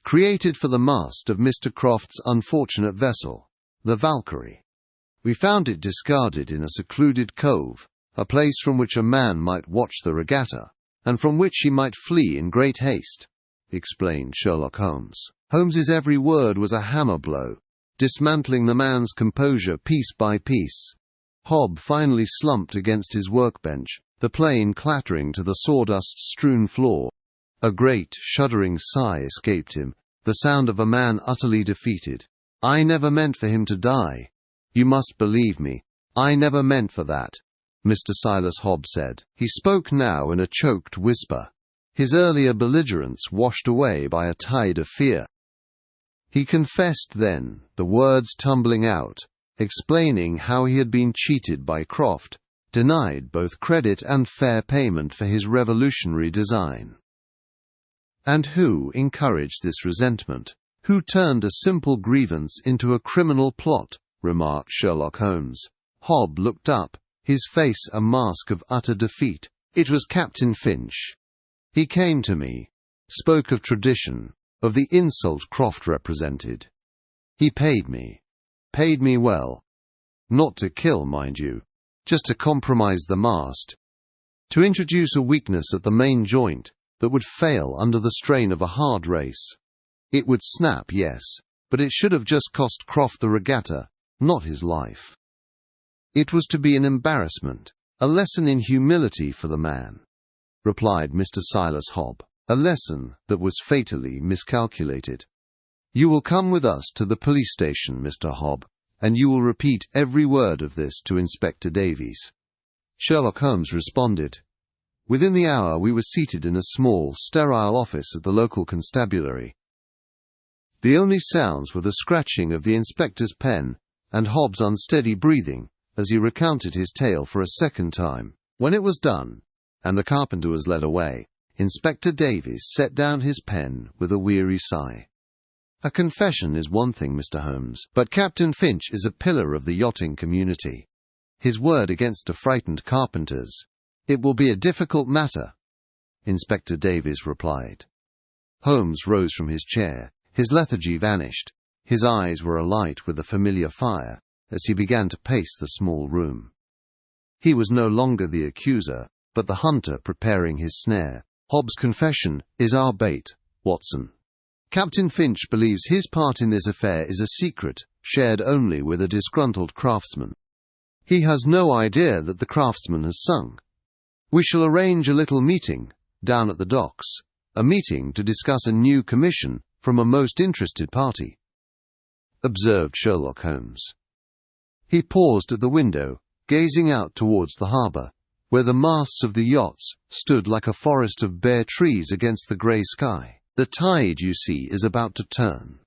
created for the mast of Mr. Croft's unfortunate vessel, the Valkyrie. We found it discarded in a secluded cove, a place from which a man might watch the regatta, and from which he might flee in great haste," explained Sherlock Holmes. Holmes's every word was a hammer blow, dismantling the man's composure piece by piece. Hobb finally slumped against his workbench, the plane clattering to the sawdust-strewn floor. A great, shuddering sigh escaped him, the sound of a man utterly defeated. "I never meant for him to die. You must believe me, I never meant for that," Mr. Silas Hobb said. He spoke now in a choked whisper, his earlier belligerence washed away by a tide of fear. He confessed then, the words tumbling out, explaining how he had been cheated by Croft, denied both credit and fair payment for his revolutionary design. "And who encouraged this resentment? Who turned a simple grievance into a criminal plot?" remarked Sherlock Holmes. Hobb looked up, his face a mask of utter defeat. "It was Captain Finch. He came to me, spoke of tradition, of the insult Croft represented. He paid me well. Not to kill, mind you, just to compromise the mast, to introduce a weakness at the main joint that would fail under the strain of a hard race. It would snap, yes, but it should have just cost Croft the regatta, not his life. It was to be an embarrassment, a lesson in humility for the man," replied Mr. Silas Hobb, "a lesson that was fatally miscalculated. You will come with us to the police station, Mr. Hobb, and you will repeat every word of this to Inspector Davies." Sherlock Holmes responded. Within the hour we were seated in a small, sterile office at the local constabulary. The only sounds were the scratching of the inspector's pen and Hobb's unsteady breathing as he recounted his tale for a second time. When it was done, and the carpenter was led away, Inspector Davies set down his pen with a weary sigh. "A confession is one thing, Mr. Holmes, but Captain Finch is a pillar of the yachting community. His word against affrighted carpenters. It will be a difficult matter," Inspector Davies replied. Holmes rose from his chair, his lethargy vanished, his eyes were alight with a familiar fire as he began to pace the small room. He was no longer the accuser, but the hunter preparing his snare. "Hobb's confession is our bait, Watson," Captain Finch believes his part in this affair is a secret, shared only with a disgruntled craftsman. He has no idea that the craftsman has sunk. We shall arrange a little meeting, down at the docks, a meeting to discuss a new commission from a most interested party," observed Sherlock Holmes. He paused at the window, gazing out towards the harbour, where the masts of the yachts stood like a forest of bare trees against the grey sky. "The tide, you see, is about to turn,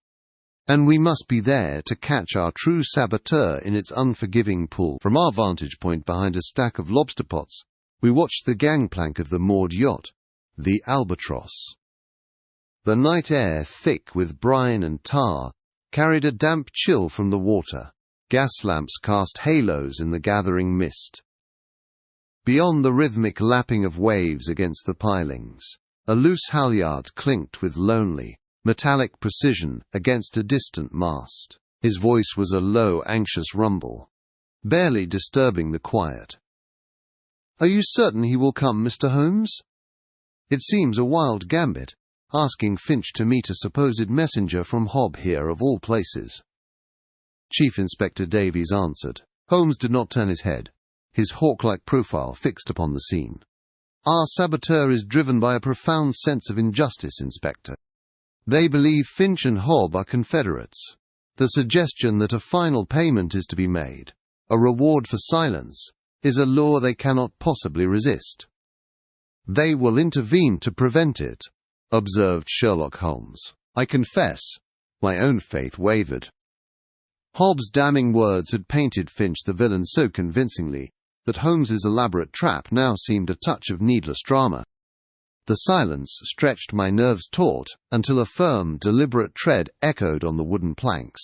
and we must be there to catch our true saboteur in its unforgiving pull." From our vantage point behind a stack of lobster pots, we watched the gangplank of the moored yacht, the Albatross. The night air, thick with brine and tar, carried a damp chill from the water. Gas lamps cast halos in the gathering mist. Beyond the rhythmic lapping of waves against the pilings, a loose halyard clinked with lonely, metallic precision against a distant mast. His voice was a low, anxious rumble, barely disturbing the quiet. "Are you certain he will come, Mr. Holmes?" It seems a wild gambit, asking Finch to meet a supposed messenger from Hob here of all places. Chief Inspector Davies answered. Holmes did not turn his head, his hawk-like profile fixed upon the scene. "Our saboteur is driven by a profound sense of injustice, Inspector. They believe Finch and Hob are confederates. The suggestion that a final payment is to be made, a reward for silence, is a law they cannot possibly resist. They will intervene to prevent it," observed Sherlock Holmes. I confess, my own faith wavered. Hobbs' damning words had painted Finch the villain so convincingly that Holmes's elaborate trap now seemed a touch of needless drama. The silence stretched my nerves taut until a firm, deliberate tread echoed on the wooden planks.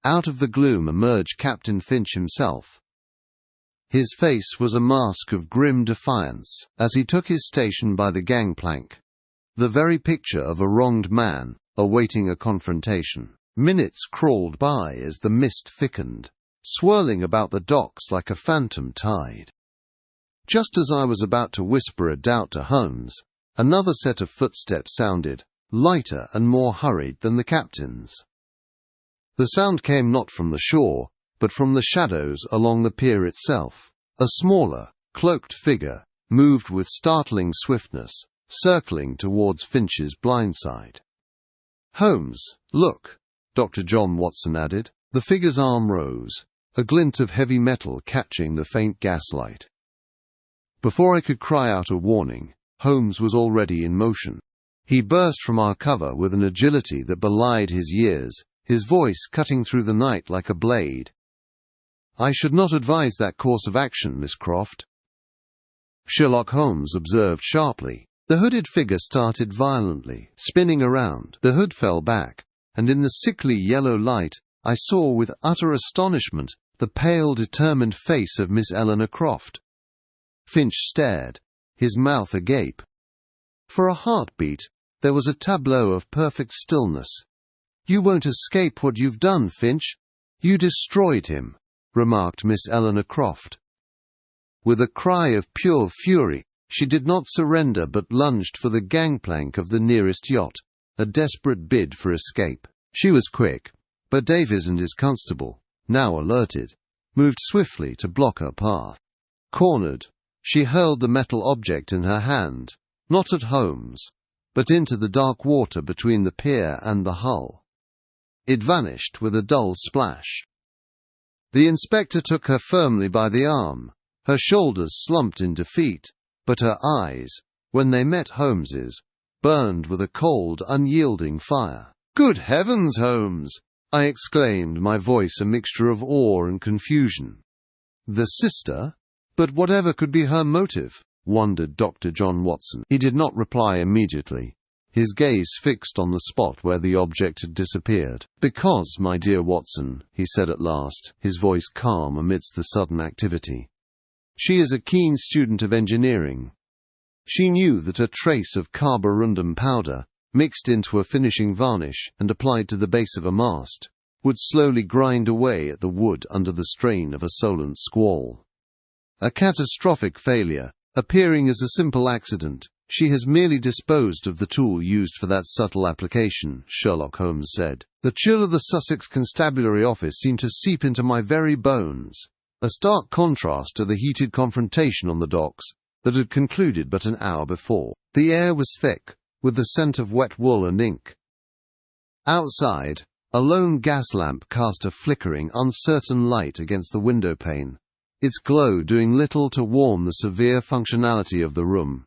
Out of the gloom emerged Captain Finch himself. His face was a mask of grim defiance as he took his station by the gangplank, the very picture of a wronged man awaiting a confrontation. Minutes crawled by as the mist thickened, swirling about the docks like a phantom tide. Just as I was about to whisper a doubt to Holmes, another set of footsteps sounded, lighter and more hurried than the captain's. The sound came not from the shore, but from the shadows along the pier itself. A smaller, cloaked figure moved with startling swiftness, circling towards Finch's blindside. "Holmes, look," Dr. John Watson added. The figure's arm rose, a glint of heavy metal catching the faint gaslight. Before I could cry out a warning, Holmes was already in motion. He burst from our cover with an agility that belied his years, his voice cutting through the night like a blade. "I should not advise that course of action, Miss Croft," Sherlock Holmes observed sharply. The hooded figure started violently, spinning around. The hood fell back, and in the sickly yellow light, I saw with utter astonishment the pale, determined face of Miss Eleanor Croft. Finch stared, his mouth agape. For a heartbeat, there was a tableau of perfect stillness. "You won't escape what you've done, Finch. You destroyed him," remarked Miss Eleanor Croft. With a cry of pure fury, she did not surrender but lunged for the gangplank of the nearest yacht, a desperate bid for escape. She was quick, but Davies and his constable, now alerted, moved swiftly to block her path. Cornered, she hurled the metal object in her hand, not at Holmes, but into the dark water between the pier and the hull. It vanished with a dull splash. The inspector took her firmly by the arm. Her shoulders slumped in defeat, but her eyes, when they met Holmes's, burned with a cold, unyielding fire. "Good heavens, Holmes!" I exclaimed, my voice a mixture of awe and confusion. "The sister? But whatever could be her motive?" wondered Dr. John Watson. He did not reply immediately, his gaze fixed on the spot where the object had disappeared. "Because, my dear Watson," he said at last, his voice calm amidst the sudden activity, "she is a keen student of engineering. She knew that a trace of carborundum powder, mixed into a finishing varnish and applied to the base of a mast, would slowly grind away at the wood under the strain of a Solent squall. A catastrophic failure, appearing as a simple accident, "She has merely disposed of the tool used for that subtle application," Sherlock Holmes said. "The chill of the Sussex Constabulary office seemed to seep into my very bones, a stark contrast to the heated confrontation on the docks that had concluded but an hour before. The air was thick, with the scent of wet wool and ink. Outside, a lone gas lamp cast a flickering, uncertain light against the window pane, its glow doing little to warm the severe functionality of the room.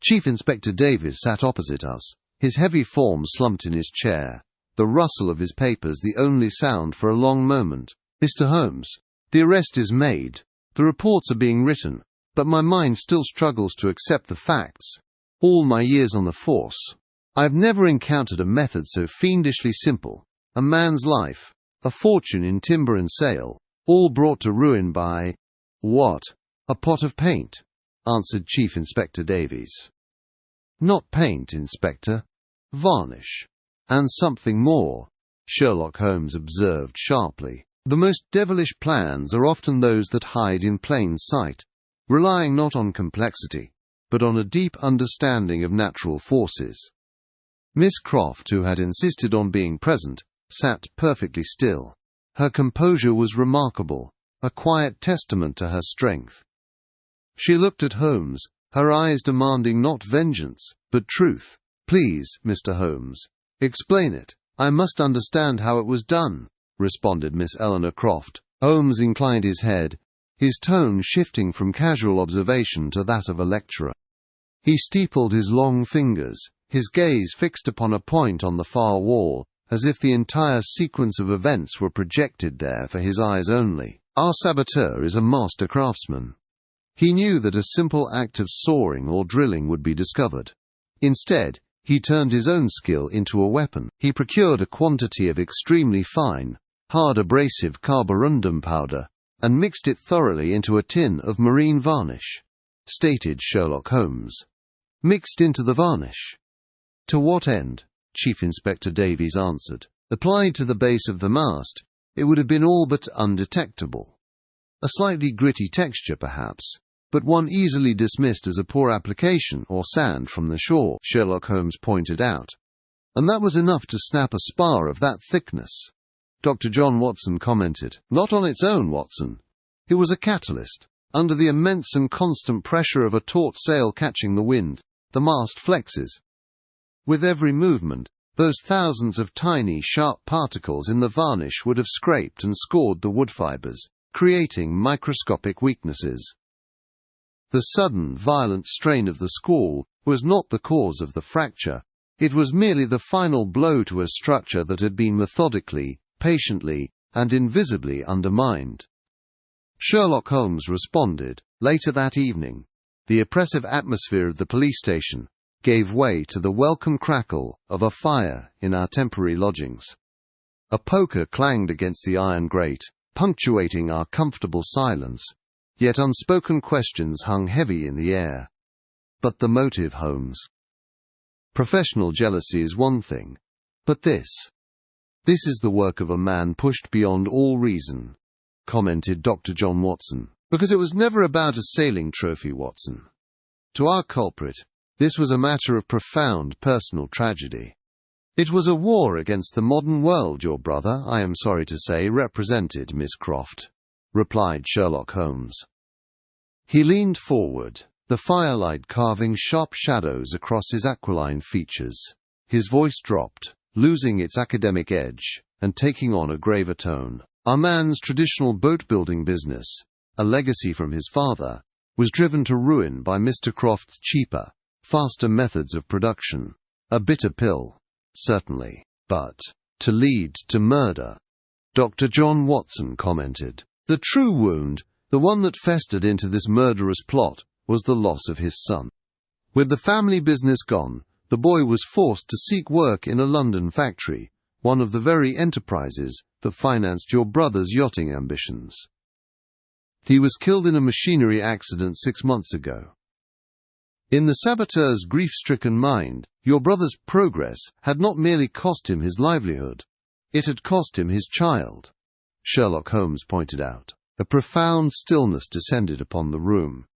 Chief Inspector Davies sat opposite us, his heavy form slumped in his chair, the rustle of his papers the only sound for a long moment. "Mr. Holmes, the arrest is made, the reports are being written, but my mind still struggles to accept the facts. All my years on the force, I have never encountered a method so fiendishly simple. A man's life, a fortune in timber and sail, all brought to ruin by—" "What? A pot of paint?" answered Chief Inspector Davies. "Not paint, Inspector. Varnish. And something more," Sherlock Holmes observed sharply. "The most devilish plans are often those that hide in plain sight, relying not on complexity, but on a deep understanding of natural forces." Miss Croft, who had insisted on being present, sat perfectly still. Her composure was remarkable, a quiet testament to her strength. She looked at Holmes, her eyes demanding not vengeance, but truth. "Please, Mr. Holmes, explain it. I must understand how it was done," responded Miss Eleanor Croft. Holmes inclined his head, his tone shifting from casual observation to that of a lecturer. He steepled his long fingers, his gaze fixed upon a point on the far wall, as if the entire sequence of events were projected there for his eyes only. "Our saboteur is a master craftsman. He knew that a simple act of sawing or drilling would be discovered. Instead, he turned his own skill into a weapon. He procured a quantity of extremely fine, hard abrasive carborundum powder, and mixed it thoroughly into a tin of marine varnish," stated Sherlock Holmes. "Mixed into the varnish? To what end?" Chief Inspector Davies answered. "Applied to the base of the mast, it would have been all but undetectable. A slightly gritty texture, perhaps, but one easily dismissed as a poor application or sand from the shore," Sherlock Holmes pointed out. "And that was enough to snap a spar of that thickness," Dr. John Watson commented. "Not on its own, Watson. It was a catalyst. Under the immense and constant pressure of a taut sail catching the wind, the mast flexes. With every movement, those thousands of tiny, sharp particles in the varnish would have scraped and scored the wood fibers, creating microscopic weaknesses. The sudden, violent strain of the squall was not the cause of the fracture. It was merely the final blow to a structure that had been methodically, patiently, and invisibly undermined." Sherlock Holmes responded. Later that evening, the oppressive atmosphere of the police station gave way to the welcome crackle of a fire in our temporary lodgings. A poker clanged against the iron grate, punctuating our comfortable silence, yet unspoken questions hung heavy in the air. "But the motive, Holmes? Professional jealousy is one thing, but this is the work of a man pushed beyond all reason," commented Dr. John Watson. "Because it was never about a sailing trophy, Watson. To our culprit, this was a matter of profound personal tragedy. It was a war against the modern world your brother, I am sorry to say, represented, Miss Croft," replied Sherlock Holmes. He leaned forward, the firelight carving sharp shadows across his aquiline features. His voice dropped, losing its academic edge, and taking on a graver tone. "Our man's traditional boat-building business, a legacy from his father, was driven to ruin by Mr. Croft's cheaper, faster methods of production. A bitter pill, certainly, but to lead to murder," Dr. John Watson commented. "The true wound, the one that festered into this murderous plot, was the loss of his son. With the family business gone, the boy was forced to seek work in a London factory, one of the very enterprises that financed your brother's yachting ambitions. He was killed in a machinery accident 6 months ago. In the saboteur's grief-stricken mind, your brother's progress had not merely cost him his livelihood, it had cost him his child," Sherlock Holmes pointed out. A profound stillness descended upon the room.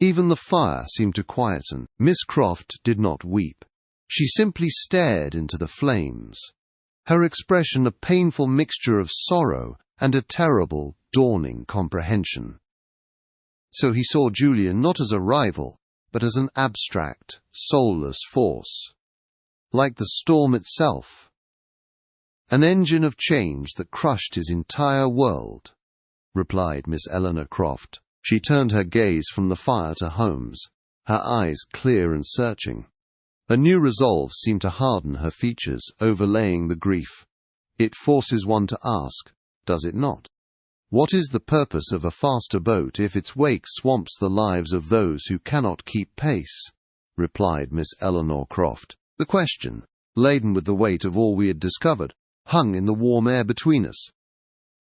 Even the fire seemed to quieten. Miss Croft did not weep. She simply stared into the flames, her expression a painful mixture of sorrow and a terrible, dawning comprehension. So he saw Julian not as a rival, but as an abstract, soulless force, like the storm itself. An engine of change that crushed his entire world, replied Miss Eleanor Croft. She turned her gaze from the fire to Holmes, her eyes clear and searching. A new resolve seemed to harden her features, overlaying the grief. It forces one to ask, does it not? What is the purpose of a faster boat if its wake swamps the lives of those who cannot keep pace? Replied Miss Eleanor Croft. The question, laden with the weight of all we had discovered, hung in the warm air between us.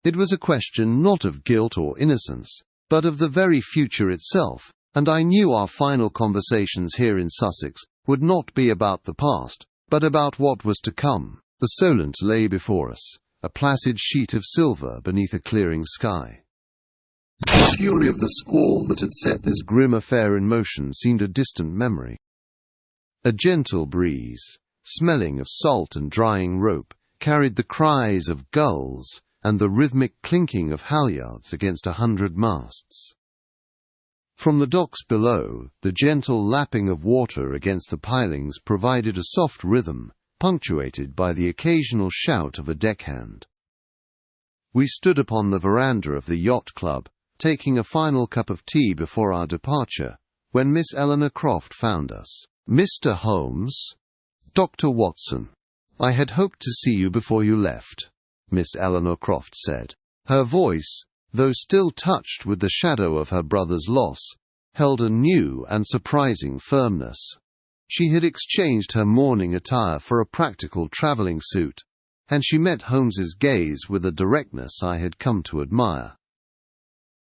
It was a question not of guilt or innocence, but of the very future itself, and I knew our final conversations here in Sussex would not be about the past, but about what was to come. The Solent lay before us, a placid sheet of silver beneath a clearing sky. The fury of the squall that had set this grim affair in motion seemed a distant memory. A gentle breeze, smelling of salt and drying rope, carried the cries of gulls and the rhythmic clinking of halyards against 100 masts. From the docks below, the gentle lapping of water against the pilings provided a soft rhythm, punctuated by the occasional shout of a deckhand. We stood upon the veranda of the yacht club, taking a final cup of tea before our departure, when Miss Eleanor Croft found us. Mr. Holmes, Dr. Watson, I had hoped to see you before you left, Miss Eleanor Croft said. Her voice, though still touched with the shadow of her brother's loss, held a new and surprising firmness. She had exchanged her mourning attire for a practical travelling suit, and she met Holmes's gaze with a directness I had come to admire.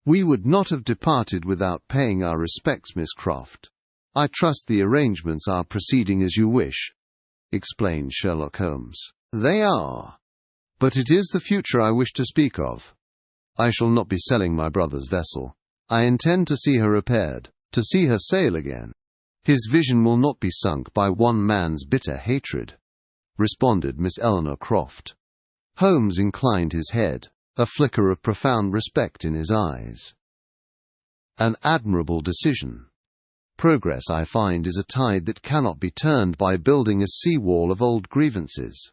We would not have departed without paying our respects, Miss Croft. I trust the arrangements are proceeding as you wish, explained Sherlock Holmes. They are, but it is the future I wish to speak of. I shall not be selling my brother's vessel. I intend to see her repaired, to see her sail again. His vision will not be sunk by one man's bitter hatred, responded Miss Eleanor Croft. Holmes inclined his head, a flicker of profound respect in his eyes. An admirable decision. Progress, I find, is a tide that cannot be turned by building a sea-wall of old grievances,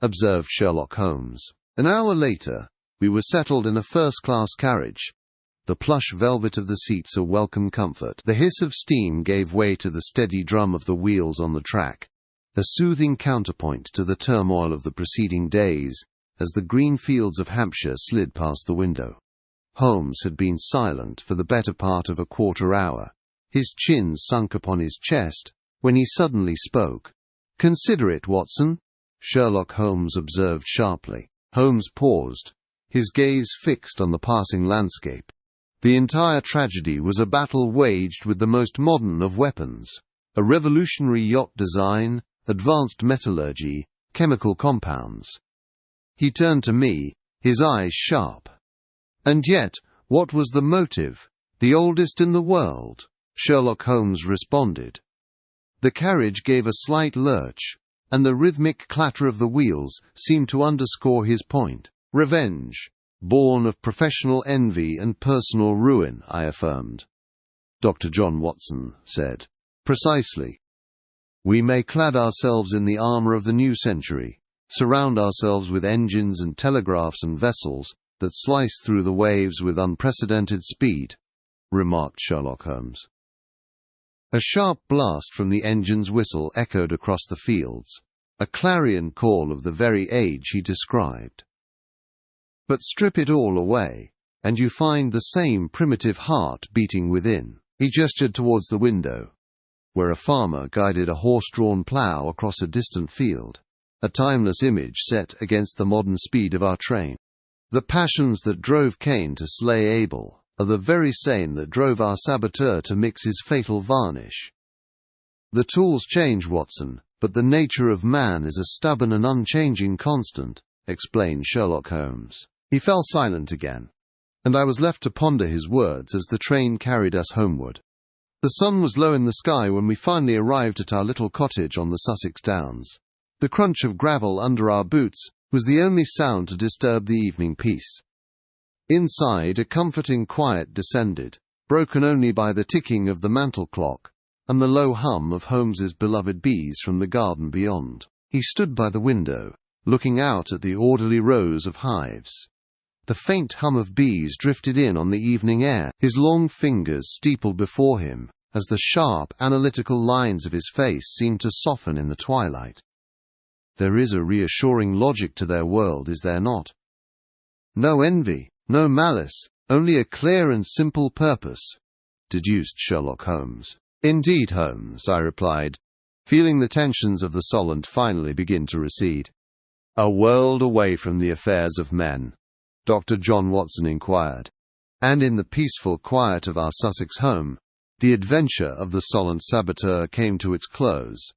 observed Sherlock Holmes. An hour later, we were settled in a first-class carriage, the plush velvet of the seats a welcome comfort. The hiss of steam gave way to the steady drum of the wheels on the track, a soothing counterpoint to the turmoil of the preceding days, as the green fields of Hampshire slid past the window. Holmes had been silent for the better part of a quarter hour, his chin sunk upon his chest, when he suddenly spoke. "Consider it, Watson," Sherlock Holmes observed sharply. Holmes paused, his gaze fixed on the passing landscape. The entire tragedy was a battle waged with the most modern of weapons, a revolutionary yacht design, advanced metallurgy, chemical compounds. He turned to me, his eyes sharp. "And yet, what was the motive? The oldest in the world," Sherlock Holmes responded. The carriage gave a slight lurch, and the rhythmic clatter of the wheels seemed to underscore his point. "Revenge, born of professional envy and personal ruin," I affirmed. Dr. John Watson said, "Precisely. We may clad ourselves in the armour of the new century, surround ourselves with engines and telegraphs and vessels that slice through the waves with unprecedented speed," remarked Sherlock Holmes. A sharp blast from the engine's whistle echoed across the fields, a clarion call of the very age he described. But strip it all away, and you find the same primitive heart beating within. He gestured towards the window, where a farmer guided a horse-drawn plough across a distant field, a timeless image set against the modern speed of our train. The passions that drove Cain to slay Abel are the very same that drove our saboteur to mix his fatal varnish. The tools change, Watson, but the nature of man is a stubborn and unchanging constant, explained Sherlock Holmes. He fell silent again, and I was left to ponder his words as the train carried us homeward. The sun was low in the sky when we finally arrived at our little cottage on the Sussex Downs. The crunch of gravel under our boots was the only sound to disturb the evening peace. Inside, a comforting quiet descended, broken only by the ticking of the mantel clock and the low hum of Holmes's beloved bees from the garden beyond. He stood by the window, looking out at the orderly rows of hives. The faint hum of bees drifted in on the evening air, his long fingers steepled before him, as the sharp, analytical lines of his face seemed to soften in the twilight. There is a reassuring logic to their world, is there not? No envy, no malice, only a clear and simple purpose, deduced Sherlock Holmes. Indeed, Holmes, I replied, feeling the tensions of the Solent finally begin to recede. A world away from the affairs of men? Dr. John Watson inquired. And in the peaceful quiet of our Sussex home, the adventure of the Solent Saboteur came to its close.